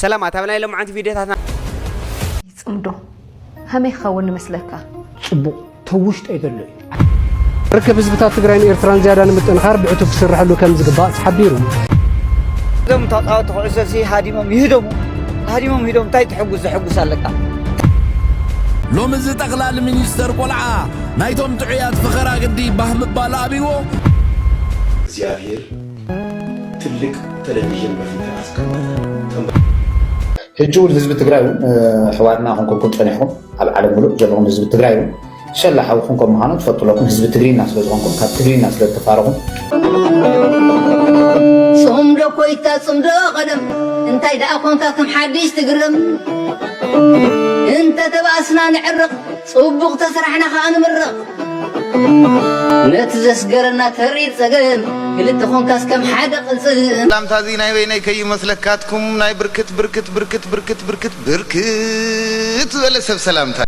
سلامات هبنا لهم عن فيديوهاتنا يصمدو هم يخون مسلك صبو توشت ايدلو ركب حزبታት ትግራይን ኤርትራን ዝያዳ ንምጥንኻር ብዕቱብ ዝስርሐሉ ከም ዝግባእ ተሓቢሩ ዞም ታጣው ተቆሰሲ ሃዲሞም ይሄዶም ታይ ተሐጉስ አለቃ ሎሚ ዝ ጠቅላል ሚኒስተር ቆልዓ ናይቶም ጥዑያት ፍኸራ ግዲ ባህም ባላቢዎ እግዚአብሔር ትልቅ ቴሌቪዥን በፊት አስቀመጠ ህጁል ህዝብ ትግራይ ሕዋትና ኮንኮም ጸኒሕኩም ኣብ ዓለም ሙሉእ ዘለኹም ህዝብ ትግራይ شلا حاوخونكم مهانو تفضلوا لكم حزب تجرين ناس لازمكم كاب تجرين ناس للتفارغون صمدو كويتا صمدو قدم انت إذا أكونت كم حديث تقرم انت تباسنا نعرق صبغ تسرحنا خان مرق نتزس قرنا تريد سقم قلت تخون كاس كم حدا قلصن لام تازي ناي ويناي كي مسلكاتكم ناي بركت ولا سب سلامتا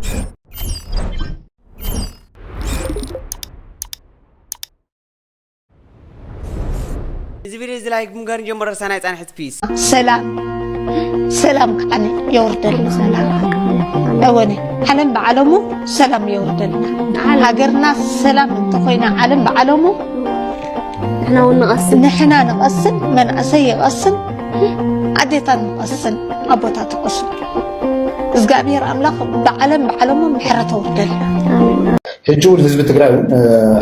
إذا فيديو إذا لايك ممكن جمبر سنة عن حد بيس سلام كأني يوردل سلام أوني علم بعلمه سلام يوردل هاجرنا سلام انتقينا علم بعلمه نحنا نقصن من أسي يقصن عديتا نقصن أبوتا تقصن إزقابير أملاق بعلمه محرته وردل هجول حزب تجري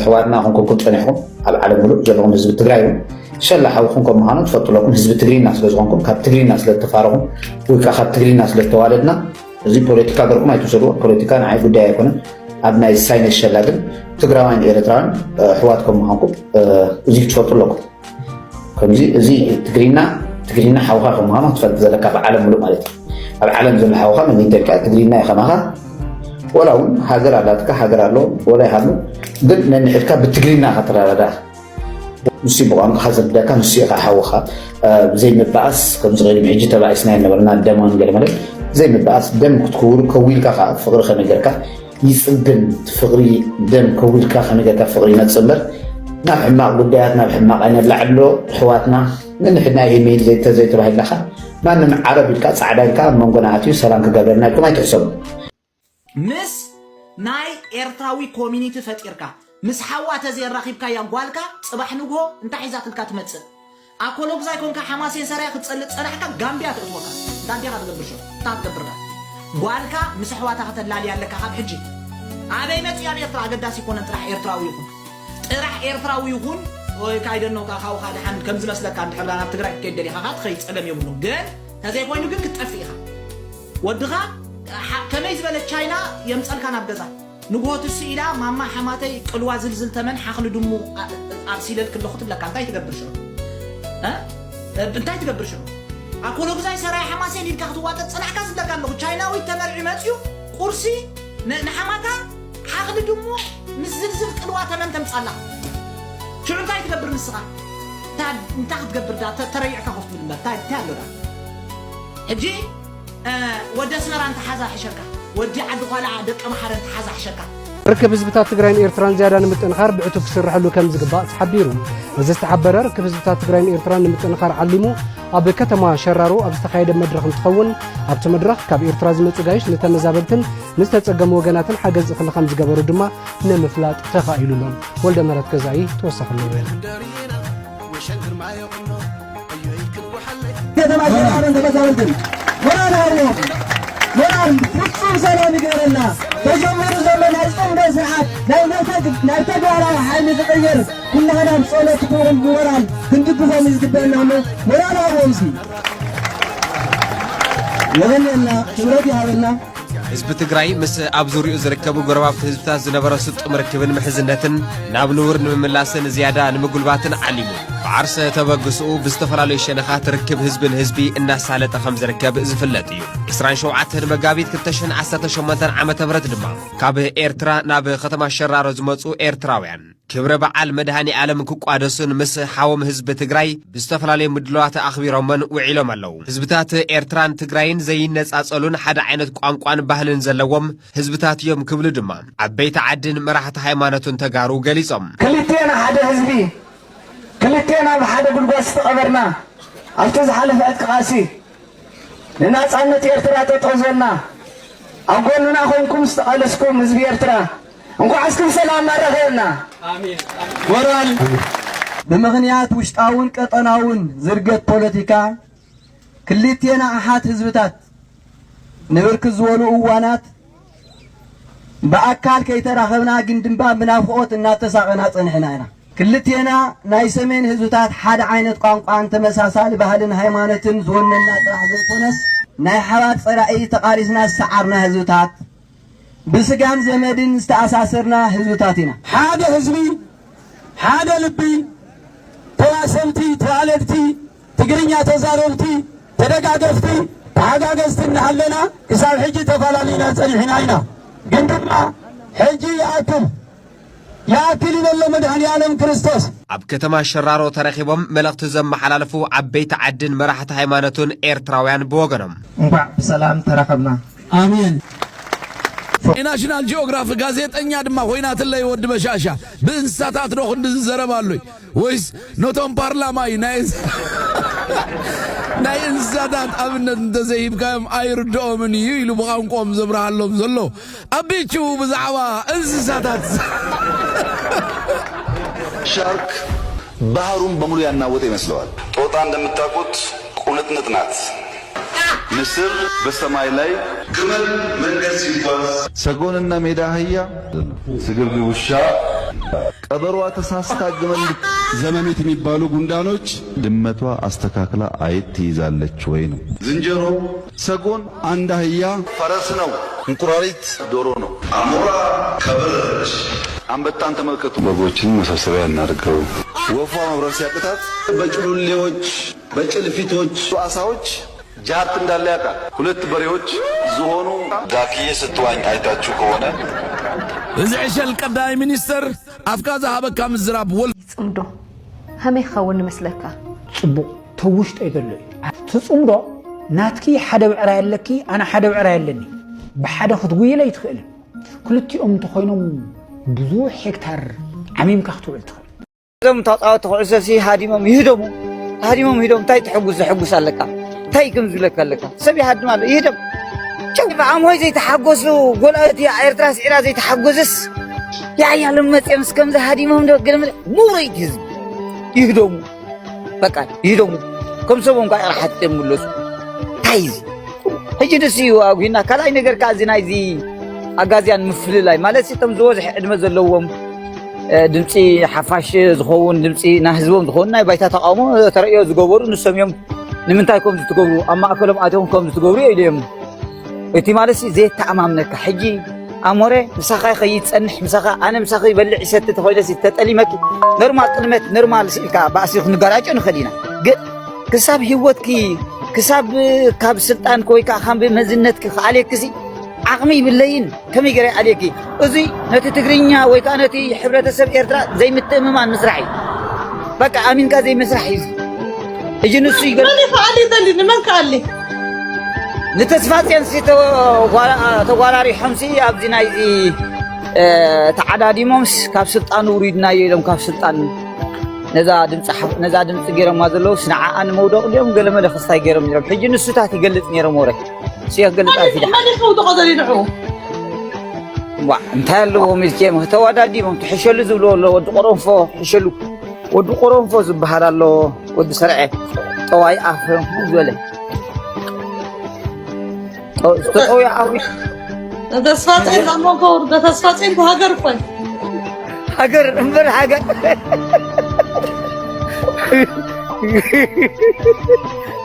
حوارنا هونكم كنت فنيحكم على العالم ملوك جلهم حزب تجري شلا حاوخونكم مهانو تفضلوا لكم حزب تجرين ناس لازمكم كاب تجرين ناس للتفارغون ويكا خاب تجرين ناس للتوالدنا زي بوليتيكا دركم ما يتوصلوا بوليتيكا نعي قدايا يكون أبناء الساين الشلادن تجراوين إيرتران حواتكم مهانكم زي تفضلوا لكم كم زي تجرينا حاوخاكم مهانو تفضل لك على العالم ملوك مالتي العالم زي الحاوخا من ينتكا تجرينا يا خماها ولا هاجر على هاجر له ولا يهلو قلنا نحكي بالتجرينا خطر على ده نسيبه عن حسب ده كان السياق حوخة زي مبعث كم صغير معجي تبع سنين نبرنا الدم ونقل ملك زي مبعث دم كتكور كويل كخا فقر خنا جركا يسقن فقري دم كويل كخا نجركا فقري نتصبر نحنا قدياتنا نحنا أنا لعله حواتنا نحنا يميل زي تبع اللخا ما نم عربي الكاس عدان كان من قناعتي سلام كجبرنا كم يتحسب مس ناي إرتاوي كوميونيتي فتيركا مس حوات زي الرقيبكا ينقوالكا صباح نوغو انت حيزات الكات متصل اكولوك زي كونكا حماسين سرايا كتصلت صراحكا غامبيا تقوكا دانديا تقبر شو تقبرنا قوالكا مس حواتا ختلالي لك خاب حجي ابي متي ابي يطلع قداس يكون انت راح إرتراوي يكون راح إرتراوي يكون وي كايدنو كا خاو خاد حمد كم زمسلك عند حبلانا بتقراك كيدلي خاط خيت صدم يمنو غن هذا كوينو غن كتطفيها ودغا كما يزبل تشاينا يمصل كان ابغزا نغوت السيدا ماما حماتي قلوا زلزل تمن حقل دمو ارسيلك كل خطب لك انت تقبر شنو ها انت تقبر شنو اكولو زي سراي حماسين يدك خطوات صلاح كاس لك انه تشايناوي تمرعي ماتيو قرسي نحماتا حقل دمو مزلزل قلوا تمن تمصلا شنو انت تقبر نسخه انت تقبر دا تريعك خفت بالله تاعلو دا اجي ودي سنرا انت حازا حشركا ودي عد قالع دق محر انت حازا حشركا ركب حزبታት ትግራይን ኤርትራን ዝያዳ ንምጥንኻር ብዕቱብ ዝስርሐሉ ከም ዝግባእ ተሓቢሩ እዚ ዝተሓበረ ረክብ ህዝብታት ትግራይን ኤርትራን ንምጥንኻር ዓሊሙ ኣብ ከተማ ሸራሮ ኣብ ዝተኻየደ መድረኽ እንትኸውን ኣብቲ መድረኽ ካብ ኤርትራ ዝመጹ ጋይሽ ንተመዛበልትን ንዝተጸገሙ ወገናትን ሓገዝ እኽሊ ከም ዝገበሩ ድማ ንምፍላጥ ተኻኢሉሎም ወልደ መረት ገዛኢ ተወሳኺ ነው مرام فصل سلام يقولنا تجمهر زمن أسلم نسعات لا تجعل حالي تغير كلنا نصلي تكون مرام كنت تفهم يزدبنا مرام أومسي لغنينا شمرتي هذا حزب تجري مس أبزوري أزركبوا جربات حزبات زنبرة ست مركبين محزنتن نابنور نملاسن زيادة نمقلباتن عليمو عرسة تبقسوا باستفرالي شنخات ركب حزب الحزبي الناس على تخمز ركب زفلتيو إسرائيل شوعتهن مقابيت كتشن عسات شمتن عمة برد دما كابه إيرترا ناب ختم الشرار زمتسو إيرتراويان كبر بعال مدهاني عالم كوك عدسون مس حوم حزب تجري باستفرالي مدلوات أخبيرهم من وعلم اللو حزبتات إيرتران تجرين زي الناس أصلون حدا عينت قانقان بهلن زلوم حزبتات يوم كبل دما عبيت عدن مراحة هيمانة تجارو جليسهم كلتينا حدا حزبي كلتينا بحدا بالقصة قبرنا أرتز حلف أتقاسي ንናፃነት ኤርትራ ተጠዘና ኣጎንና ኮይንኩም ዝተቐለስኩም ህዝቢ ኤርትራ እንኳዓስኩም ሰላም ማረኸና አሜን ወራል ብምኽንያት ውሽጣውን ቀጠናውን ዝርገት ፖለቲካ ክልቴና ኣሓት ህዝብታት ንብርክት ዝበሉ እዋናት በአካል ከይተራኸብና ግን ድንባ ምናፍቆት እናተሳቀና ፀንሕና ኢና ክልቴና ናይ ሰሜን ህዝብታት ሓደ ዓይነት ቋንቋን ተመሳሳሊ ባህልን ሃይማኖትን ዝወነና ጥራሕ ዘይኮነስ ናይ ሓባር ፀራኢ ተቃሪስና ዝሰዓርና ህዝብታት ብስጋን ዘመድን ዝተኣሳሰርና ህዝብታት ኢና ሓደ ህዝቢ ሓደ ልቢ ተዋሰብቲ ተዋለድቲ ትግርኛ ተዛረብቲ ተደጋገፍቲ ተሓጋገዝቲ እናሃለና ክሳብ ሕጂ ተፈላለዩና ፀኒሕና ኢና ግን ድማ ሕጂ يأكل يبلو مدحني عالم كريستوس أب كتما شرارو ترخيبهم ملغت زم حلالفو عبيت عدن مراحة هيمانتون إيرتراويان بوغنم بسلام ترخبنا آمين ናሽናል ጂኦግራፊ ጋዜጠኛ ድማ ኮይናት ላይ ወድ በሻሻ በእንስሳታት ነው እንድንዘረባሉኝ ወይስ ኖቶም ፓርላማይ ናይ እንስሳታት አብነት እንደዘይብካም አይርዶምን ይሉ በቋንቋም ዘብራሃሎም ዘሎ አቢቹ በዛዕባ እንስሳታት ሻርክ ባህሩን በሙሉ ያናወጠ ይመስለዋል። ጦጣ እንደምታውቁት ቁንጥንጥ ናት። ንስር በሰማይ ላይ ግመል መንገድ ሲጓዝ ሰጎንና ሜዳ አህያ ስግብግብ ውሻ ቀበሮዋ ተሳስታ ግመል ዘመሜት የሚባሉ ጉንዳኖች ድመቷ አስተካክላ አይት ትይዛለች ወይ ነው። ዝንጀሮ ሰጎን አንድ አህያ ፈረስ ነው። እንቁራሪት ዶሮ ነው። አሞራ ከበረች። አንበጣን ተመልከቱ። በጎችን መሰብሰቢያ እናድርገው። ወፏ መብረር ሲያቅታት በጭሉሌዎች በጭልፊቶች አሳዎች ጃርት እንዳለ ያውቃል። ሁለት በሬዎች ዝሆኑ ዳክዬ ስትዋኝ አይታችሁ ከሆነ እዚህ ሸል ቀዳይ ሚኒስተር አፍካዛ ሀበካ ምዝራብ ወል ጽምዶ ሀመይ ኸውን መስለካ ጽቡቅ ተውሽጥ አይደለም ትጽምዶ ናትኪ ሓደ ብዕራ ያለኪ አና ሓደ ብዕራ ያለኒ በሓደ ክትጉይ ላይ ትኽእል ክልቲኦም ተኾይኖም ብዙ ሄክታር ዓሚምካ ክትውዕል ትኽእል እዞም ተጻወቱ ኩዕሶሲ ሃዲሞም ይሄዶም ታይ ትሕጉስ ኣለካ ታይ ከም ዝለካ ኣለካ ሰብ ይሃድም ኣሎ ይሄዶም ጨንባ አሞይ ዘይተሓጎሱ ጎልአቲ ኤርትራ ሲራ ዘይተሓጎስስ ያያለም መጽየምስ ከም ዘሃዲሞም ደገለም ሙረይት ህዝብ ይሄዶም በቃ ይሄዶም ከም ሰቦም ጋር راحት ተምለሱ ታይዚ ሕጂ ደስዩ አጉና ካላይ ነገር ካዚና እዚ አጋዚያን ምፍልላይ ማለት ሲተም ዝወዝሕ ዕድመ ዘለዎም ድምፂ ሓፋሽ ዝኸውን ድምፂ ና ህዝቦም ዝኸውን ናይ ባይታ ተቃውሞ ተረእዮ ዝገበሩ ንሰምዮም ንምንታይ ከም ዝትገብሩ ኣብ ማእከሎም ኣትዮም ከም ዝትገብሩ ኢሎም እቲ ማለት ዘይተኣማምነካ ሕጂ ኣሞሬ ምሳኻ ከይፀንሕ ምሳኻ ኣነ ምሳኻ ይበልዕ ይሰት ተኾይለሲ ተጠሊመኪ ኖርማል ቅድመት ኖርማል ሲልካ ባእሲ ንጋራጮ ንኸዲና ግን ክሳብ ህይወትኪ ክሳብ ካብ ስልጣን ኮይካ ከም መዝነትኪ ከኣሌክሲ ዓቕሚ ይብለይን ከመይ ገረ ኣሌኪ እዚ ነቲ ትግርኛ ወይ ከዓ ነቲ ሕብረተሰብ ኤርትራ ዘይምትእምማን ምስራሕ እዩ በቃ ኣሚንካ ዘይመስራሕ እዩ እጂ ንሱ ይገር ማን ይፈዓል ይደሊ ንመን ካሊ ንተስፋጽን ተጓራሪ ሓምሲ ኣብዚ ናይዚ ተዓዳዲሞምስ ካብ ስልጣን ውሪድና የሎም ካብ ስልጣን ነዛ ድምፂ ገይሮም ማዘለው ስንዓኣን መውደቕ ሊኦም ገለመለ ክስታይ ገይሮም ነይሮም ሕጂ ንሱታት ይገልጽ ነይሮም ወረ ሲያገልጽ አፊዳ ማን ይፈውጥ ቀደሊ ንዑ እንታይ ኣለዎ ሚልኬም ተዋዳዲሞም ትሕሸሉ ዝብሎ ወዲ ቆሮንፎ ሕሸሉ ወዲ ቆሮንፎ ዝበሃል ኣሎ ወዲ ሰርዐ ጠዋይ ኣፍ ዝበለ ጠዋይ ኣፍ ተስፋጽን ኣሞጎር ተስፋጽን ሃገር ኮን ሃገር እምበር ሃገር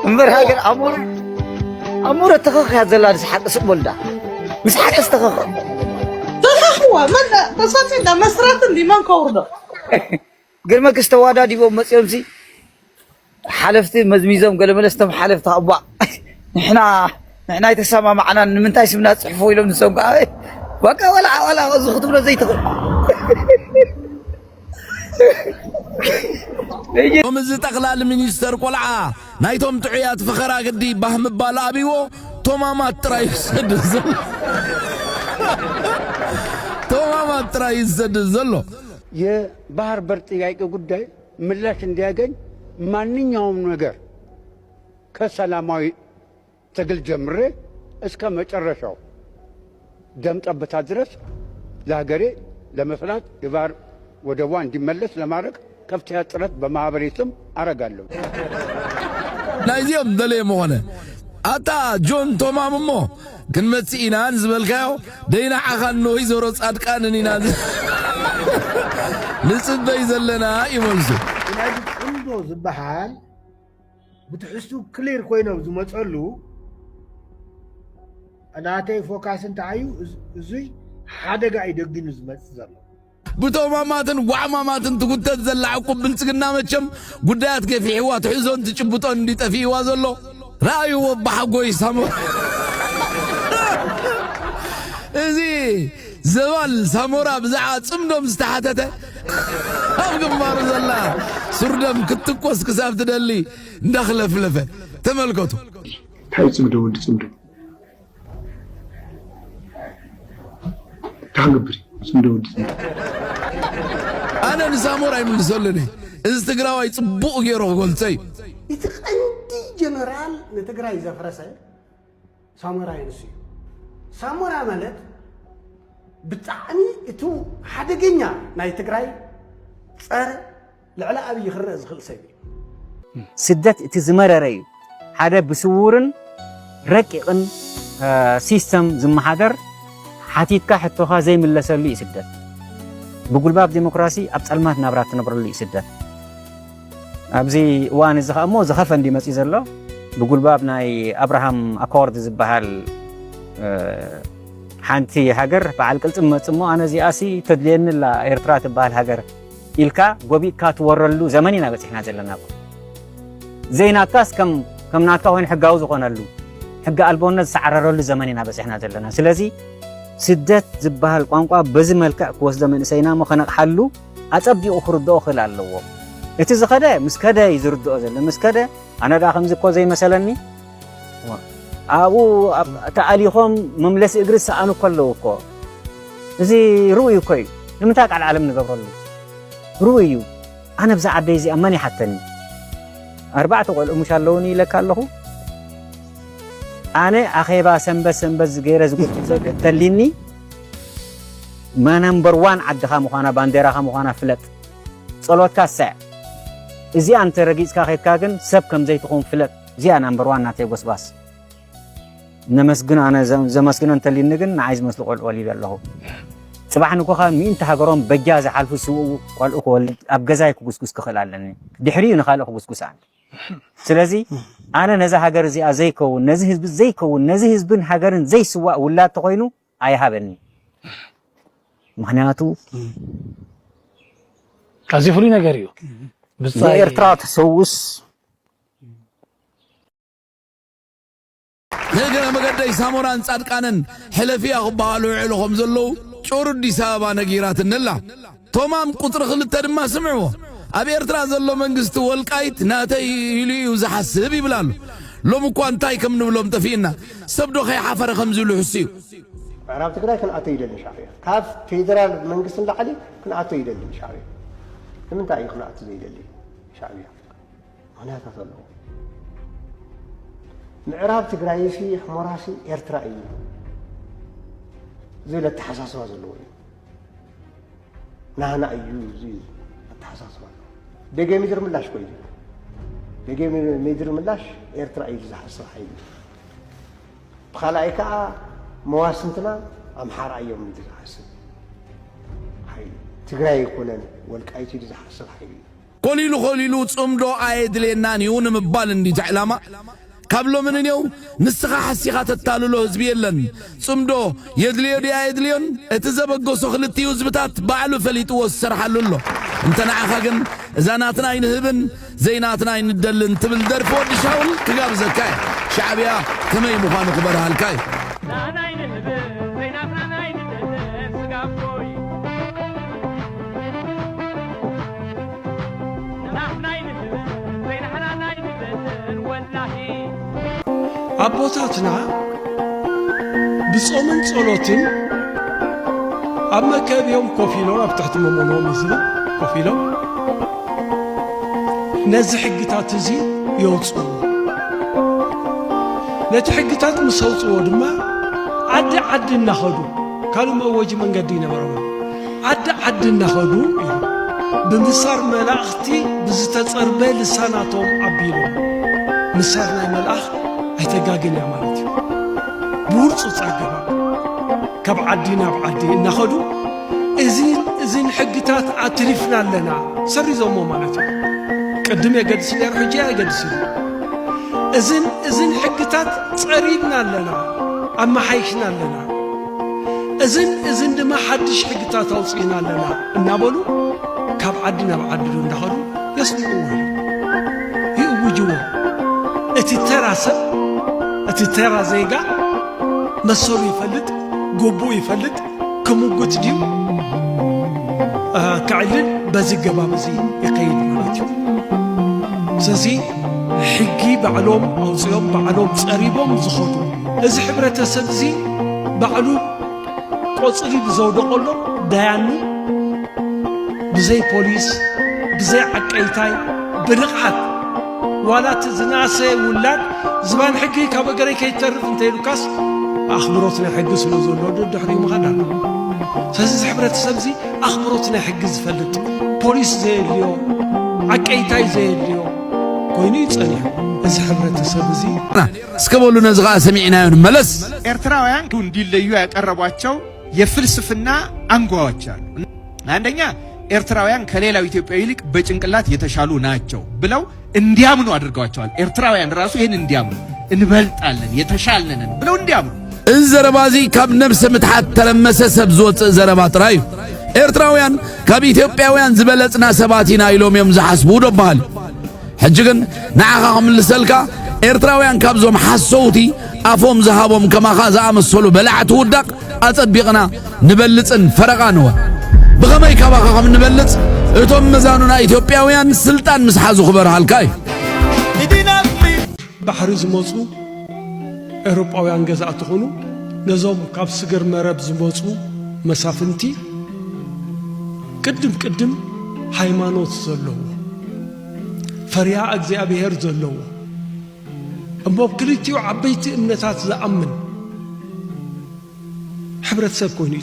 እምበር ሃገር أمور التخخ هذا اللي حق سبولدا مش حق استخخ تخخوا من تصاتي ده مسرات اللي ما كورده قال ما كستوادا دي بو مسيمسي حلفتي مزميزم قال ما لستم حلفت ابا احنا يتسامع معنا من تاي سمنا صحفوا لهم نسوم بقى ولا زخطوا له زي تخ ومز تقلال مينستر قلعه نايتوم تعيات فخرا قدي بهم بالا ابيو توماما ترايس توماما ترايس زلو የባህር በር ጥያቄ ጉዳይ ምላሽ እንዲያገኝ ማንኛውም ነገር ከሰላማዊ ትግል ጀምሬ እስከ መጨረሻው ደም ጠብታ ድረስ ለሀገሬ ለመስራት የባህር ወደቧ እንዲመለስ ለማድረግ ከፍተኛ ጥረት በማህበሬ ስም አረጋለሁ። ናይዚኦም ደለየ መሆነ ኣታ ጆን ቶማም ሞ ክንመጽእ ኢና ዝበልካዮ ደይና ዓኻን ወይዘሮ ጻድቃንን ኢና ንጽበይ ዘለና ይመልሱ ናይ ጽምዶ ዝበሃል ብትሕሱ ክሊር ኮይኖም ዝመጸሉ እናተይ ፎካስ እንታይ እዩ እዙይ ሓደጋ ይደግኑ ዝመጽእ ዘሎ ብቶማማትን ጓዕማማትን ትጉተት ዘላ ዕቁብ ብልጽግና መቸም ጉዳያት ገፊሕዋ ትሕዞን ትጭብጦን እንዲጠፊእዋ ዘሎ رأيو وبحقوي سامورا إذي زوال سامورا بزعات سمدوم استحاتته أبقى مارو زلا سردم كتكوس كساب تدلي داخل فلفة تملكوتو هاي سمدو ودي سمدو تحقبري سمدو ودي سمدو أنا نسامورا يمن سولني استقراوي صبوق يروح قلتي يتقندي جنرال نتقرأ إذا فرسه سامورا ينسي سامورا مالت بتعني إتو حدا جنيا ناي تقرأ صار لعلا أبي يخرز خلصي سدت إتزمر رأي حدا بسورن ركعن سيستم زمحضر حتيتك حتى زي من اللي سلي سدت بقول باب ديمقراطي أبسلمات نبرات نبرلي سدت أبزي وان زخمو زخفن دي مسيز الله بقول باب ناي أبراهام أكورد زبهال حانتي هاجر بعد كل تمو أنا زي أسي تدلين لا إرترات بهال هاجر إلكا قبي كات ورلو زماننا بس إحنا زلنا زين أكاس كم ناكا وين حق عاوز قنالو حق ألبونا سعررلو زماننا بس إحنا زلنا سلازي سدت زبهال قانقا بزمل كأكوس زمن سينا مخنق حلو أتبدي أخر الداخل على اللو إتزخده مسكده يزرد أزل مسكده أنا داخل زكوا زي مثلاً أبو تعاليهم مملس إجرس أنا كله كو زي رؤيو كوي لما تاك على العالم نقبر له رؤيو أنا بزع دايزي أماني حتىني 4 تقول مش اللوني لك الله أنا أخيبا سنبس غير زقول تليني ما نمبر 1 عدها مخانا بانديرها مخانا فلت صلوات كاسع إذا أنت رجيس كاخد كاجن سب كم زي تقوم فلت زي أنا نمبر 1 ناتي بس نمسجن أنا زمسجن أنت اللي نجن عايز مسلوق الولي الله صباح نكوخا مين تهاجرون بجاز حلف السوق والأخوة أبجزاي كوسكوس كخلالني دحري نخاله كوسكوس عن سلازي أنا نزه هاجر زي أزيكو نزه زيكو نزه بن هاجرن زي سواء ولا تقينو أي هابني معناته كازي فلينا جريو بس إرترات سوس نجنا مقدي ساموران صادقانن حلفيا خبالو علوهم زلو شور دي سابا نغيرات نلا تومام قطر خلت دما سمعوا ابي ارترا زلو منغست والقايت ناتي يليو زحسب يبلالو لو مكو انتاي كم نبلوم تفينا سبدو خي حفر خمزلو حسيو عرب تقراي كن اتو يدل شعبيه كاف فيدرال منغست لعلي كن اتو يدل شعبيه لمن تاي كن اتو يدل شعبيه هنا تطلعوا معراب تقراي في حمراسي ارترائي زي التحساسوا زلوي نانا ايو زي التحساسوا دغه ميدر ملاش كوي دغه ميدر ملاش ارترائي زحص حي بخلايكا مواسنتنا امحار ايوم ميدر حسن حي تقراي يكونن والقايتي زحص حي قليلو صمدو ايدلنا نيون مبال اندي تعلما كابلو من اليوم نسخة حسيخة التالولو هزبيلن صمدو يدليون اتزبقو سخلتي وزبتات بعلو فليتو والسرحة لولو انت نعخاقن زاناتنا ينهبن زيناتنا يندلن تبل درفو دي شاول تقاب زكاي شعبيا كمي مخانو قبرها الكاي أبوتاتنا بصومن صلوتين أما كاب يوم كوفيلو أفتحت ممونو مثلا كوفيلو نزح قتات زي يوصو ነቲ ሕግታት ምስ ኣውፅዎ ድማ ዓዲ እናኸዱ ካልእ መወጂ መንገዲ ይነበረው ዓዲ እናኸዱ እዩ ብምሳር መላእኽቲ ብዝተጸርበ ልሳናቶም ኣቢሎም ምሳር ናይ መልኣኽ ኣይተጋግንያ ማለት እዩ ብውርፁ ጸገባ ካብ ዓዲ ናብ ዓዲ እናኸዱ እዚን ሕግታት ኣትሪፍና ኣለና ሰሪዞሞ ማለት እዩ ቅድም የገድስ ነይሩ ሕጂ ኣይገድስን እዝን ሕግታት ጸሪብና ኣለና ኣመሓይሽና ኣለና እዝን ድማ ሓድሽ ሕግታት ኣውፅኢና ኣለና እናበሉ ካብ ዓዲ ናብ ዓዲ እንዳኸዱ የስምዑዎ ይእውጅዎ እቲ ተራ ሰብ እቲ ተራ ዜጋ መሰሉ ይፈልጥ ጎቦ ይፈልጥ ክምጉት ድዩ ክዕልን በዚ ገባብ እዚ ይኸይድ ማለት እዩ ስለዚ ሕጊ ባዕሎም ኣውፅኦም ባዕሎም ጸሪቦም ዝኸዱ እዚ ሕብረተሰብ እዚ ባዕሉ ቆፅሊ ብዘውደቐሎ ዳያኑ ብዘይ ፖሊስ ብዘይ ዓቀይታይ ብንቕሓት ዋላት ዝናሰ ውላድ ዝባን ሕጊ ካብ እገረይ ከይተርፍ እንተይሉካስ ኣኽብሮት ናይ ሕጊ ስለ ዘሎ ድሕሪኡ ምኻድ ኣሎ ስለዚ እዚ ሕብረተሰብ እዚ ኣኽብሮት ናይ ሕጊ ዝፈልጥ ፖሊስ ዘየድልዮ ዓቀይታይ ዘየድልዮ ኮይኑ ይጸኒሑ እዚ ሕብረተሰብ እዚ እስከበሉ ነዚ ኸዓ ሰሚዕናዮ ንመለስ ኤርትራውያን እንዲለዩ ያቀረቧቸው የፍልስፍና አንጓዎች አሉ አንደኛ ኤርትራውያን ከሌላው ኢትዮጵያዊ ይልቅ በጭንቅላት የተሻሉ ናቸው ብለው እንዲያምኑ አድርገዋቸዋል ኤርትራውያን ራሱ ይሄን እንዲያምኑ እንበልጣለን የተሻልነን ብለው እንዲያምኑ ዘረባዚ ካብ ነፍስ ምትሓት ተለመሰ ሰብ ዝወፅእ ዘረባ ጥራይ ኤርትራውያን ካብ ኢትዮጵያውያን ዝበለጽና ሰባት ኢና ኢሎም እዮም ዝሓስቡ ደባል ሕጂ ግን ንዓኻ ክምልሰልካ ኤርትራውያን ካብዞም ሓሰውቲ ኣፎም ዝሃቦም ከማኻ ዝኣመሰሉ በላዕቲ ውዳቕ ኣጸቢቕና ንበልጽን ፈረቓ ንወ ብኸመይ ካባኻ ከም ንበልጽ እቶም መዛኑና ኢትዮጵያውያን ስልጣን ምስ ሓዙ ክበርሃልካ እዩ ባሕሪ ዝመፁ ኤውሮጳውያን ገዛእቲ ኾኑ ነዞም ካብ ስግር መረብ ዝመፁ መሳፍንቲ ቅድም ሃይማኖት ዘለዎ ፈሪሃ እግዚአብሔር ዘለዎ እሞ ክልቲኡ ዓበይቲ እምነታት ዝኣምን ሕብረተሰብ ኮይኑ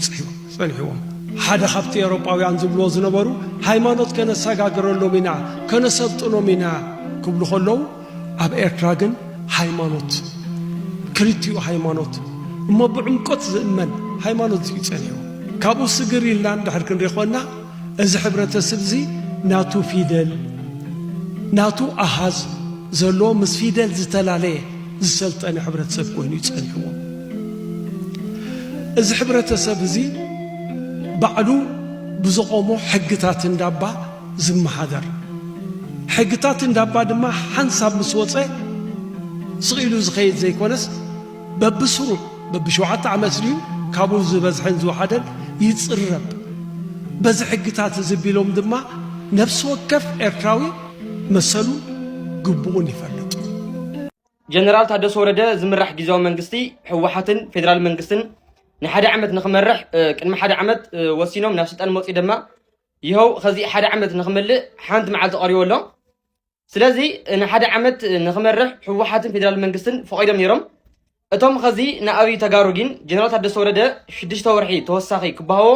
ጸኒሕዎም ሓደ ካብቲ ኤውሮጳውያን ዝብልዎ ዝነበሩ ሃይማኖት ከነሰጋግረሎም ኢና ከነሰልጥኖም ኢና ክብሉ ከለዉ ኣብ ኤርትራ ግን ሃይማኖት ክልቲኡ ሃይማኖት እሞ ብዕምቆት ዝእመን ሃይማኖት እዩ ጸኒሑ ካብኡ ስግር ኢልና እንድሕር ክንርኢ ኾንና እዚ ሕብረተሰብ እዚ ናቱ ፊደል ናቱ ኣሃዝ ዘለዎ ምስ ፊደል ዝተላለየ ዝሰልጠነ ሕብረተሰብ ኮይኑ ይጸኒሕዎ እዚ ሕብረተሰብ እዚ ባዕሉ ብዝቆሞ ሕግታት እንዳባ ዝመሓደር ሕግታት እንዳባ ድማ ሓንሳብ ምስ ወፀ ስቂሉ ዝኸይድ ዘይኮነስ በብስሩዕ በብ7 ዓመት ድዩ ካብኡ ዝበዝሐን ዝወሓደን ይጽረብ በዚ ሕግታት ዝቢሎም ድማ ነፍሲ ወከፍ ኤርትራዊ መሰሉ ግቡኡን ይፈልጥ ጀነራል ታደሰ ወረደ ዝምራሕ ጊዜያዊ መንግስቲ ሕወሓትን ፌደራል መንግስትን ንሓደ ዓመት ንኽመርሕ ቅድሚ ሓደ ዓመት ወሲኖም ናብ ስልጣን መውፂ ድማ ይኸው ከዚ ሓደ ዓመት ንኽምልእ ሓንቲ መዓልቲ ቀሪቡ ኣሎ ስለዚ ንሓደ ዓመት ንኽመርሕ ሕወሓትን ፌደራል መንግስትን ፈቒዶም ነይሮም እቶም ከዚ ንኣብይ ተጋሩ ግን ጀነራል ታደሰ ወረደ 6 ወርሒ ተወሳኺ ክባህዎ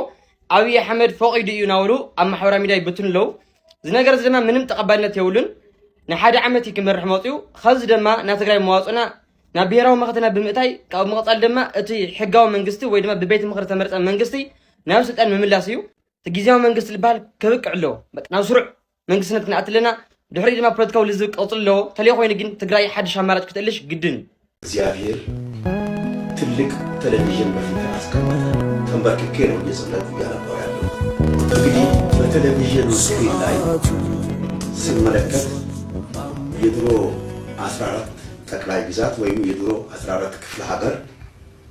ኣብይ ኣሕመድ ፈቒዱ እዩ ናበሉ ኣብ ማሕበራዊ ሚድያ ይብትኑ ኣለዉ እዚ ነገር እዚ ድማ ምንም ተቐባልነት የብሉን ንሓደ ዓመት ክመርሕ መፅኡ ከዚ ድማ ናብ ትግራይ መዋፅና ናብ ብሄራዊ መኽተና ብምእታይ ካብ መቕፃል ድማ እቲ ሕጋዊ መንግስቲ ወይ ድማ ብቤት ምክሪ ተመረፀ መንግስቲ ናብ ስልጣን ምምላስ እዩ እቲ ጊዜያዊ መንግስቲ ዝበሃል ክብቅዕ ኣለዎ ናብ ስሩዕ መንግስትነት ክንኣት ኣለና ድሕሪ ድማ ፖለቲካዊ ልዝብ ቅፅል ኣለዎ ተለይ ኮይኑ ግን ትግራይ ሓድሽ አማራጭ ክትእልሽ ግድን እግዚአብሔር ትልቅ ቴሌቪዥን በፊት አስቀመጠ ተንበርክኬ ነው እየጸለይኩ ያለው እንግዲህ በቴሌቪዥን ስክሪን ላይ ስመለከት የድሮ 14 ጠቅላይ ግዛት ወይም የድሮ 14 ክፍለ ሀገር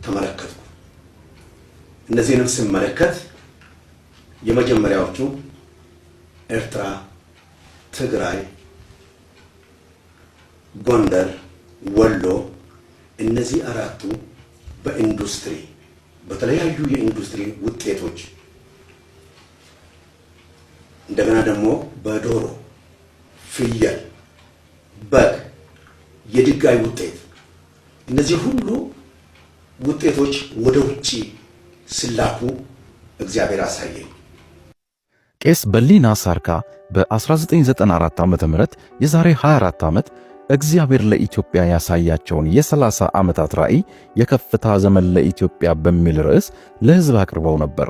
ተመለከትኩ እነዚህንም ስመለከት የመጀመሪያዎቹ ኤርትራ ትግራይ ጎንደር ወሎ እነዚህ አራቱ በኢንዱስትሪ በተለያዩ የኢንዱስትሪ ውጤቶች እንደገና ደግሞ በዶሮ ፍየል በግ የድጋይ ውጤት እነዚህ ሁሉ ውጤቶች ወደ ውጪ ሲላኩ እግዚአብሔር አሳየኝ። ቄስ በሊና ሳርካ በ1994 ዓ.ም የዛሬ 24 ዓመት እግዚአብሔር ለኢትዮጵያ ያሳያቸውን የ30 ዓመታት ራዕይ የከፍታ ዘመን ለኢትዮጵያ በሚል ርዕስ ለሕዝብ አቅርበው ነበር።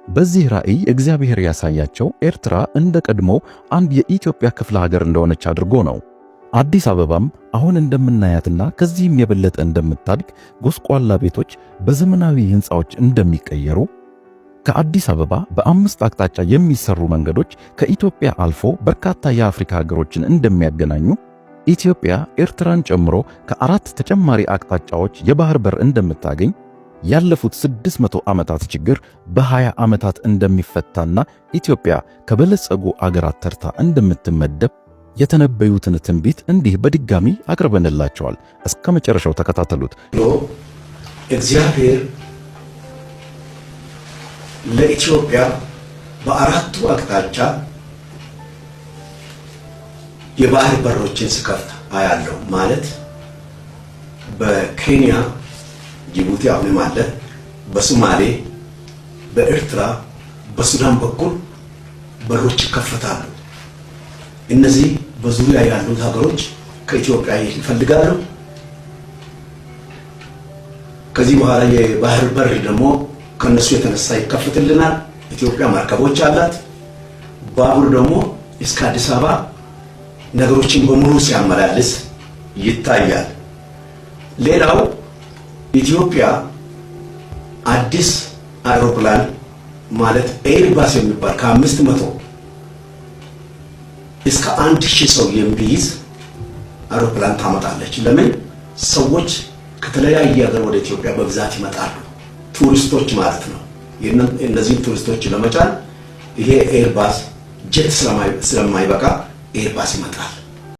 በዚህ ራዕይ እግዚአብሔር ያሳያቸው ኤርትራ እንደ ቀድሞው አንድ የኢትዮጵያ ክፍለ ሀገር እንደሆነች አድርጎ ነው። አዲስ አበባም አሁን እንደምናያትና ከዚህም የበለጠ እንደምታድግ፣ ጎስቋላ ቤቶች በዘመናዊ ሕንፃዎች እንደሚቀየሩ፣ ከአዲስ አበባ በ5 አቅጣጫ የሚሰሩ መንገዶች ከኢትዮጵያ አልፎ በርካታ የአፍሪካ ሀገሮችን እንደሚያገናኙ፣ ኢትዮጵያ ኤርትራን ጨምሮ ከ4 ተጨማሪ አቅጣጫዎች የባህር በር እንደምታገኝ፣ ያለፉት 600 ዓመታት ችግር በ20 ዓመታት እንደሚፈታና ኢትዮጵያ ከበለጸጉ አገራት ተርታ እንደምትመደብ የተነበዩትን ትንቢት እንዲህ በድጋሚ አቅርበንላቸዋል። እስከ መጨረሻው ተከታተሉት። እግዚአብሔር ለኢትዮጵያ በአራቱ አቅጣጫ የባህር በሮችን ስከፍት አያለው። ማለት በኬንያ ጅቡቲ አሁንም አለ፣ በሶማሌ፣ በኤርትራ፣ በሱዳን በኩል በሮች ይከፈታሉ። እነዚህ በዙሪያ ያሉት ሀገሮች ከኢትዮጵያ ይፈልጋሉ። ከዚህ በኋላ የባህር በር ደግሞ ከነሱ የተነሳ ይከፈትልናል። ኢትዮጵያ መርከቦች አላት። ባቡር ደግሞ እስከ አዲስ አበባ ነገሮችን በሙሉ ሲያመላልስ ይታያል። ሌላው ኢትዮጵያ አዲስ አውሮፕላን ማለት ኤርባስ የሚባል ከ500 እስከ 1000 ሰው የሚይዝ አውሮፕላን ታመጣለች። ለምን? ሰዎች ከተለያየ ሀገር ወደ ኢትዮጵያ በብዛት ይመጣሉ። ቱሪስቶች ማለት ነው። እነዚህን ቱሪስቶች ለመጫን ይሄ ኤርባስ ጀት ስለማይበቃ ኤርባስ ይመጣል።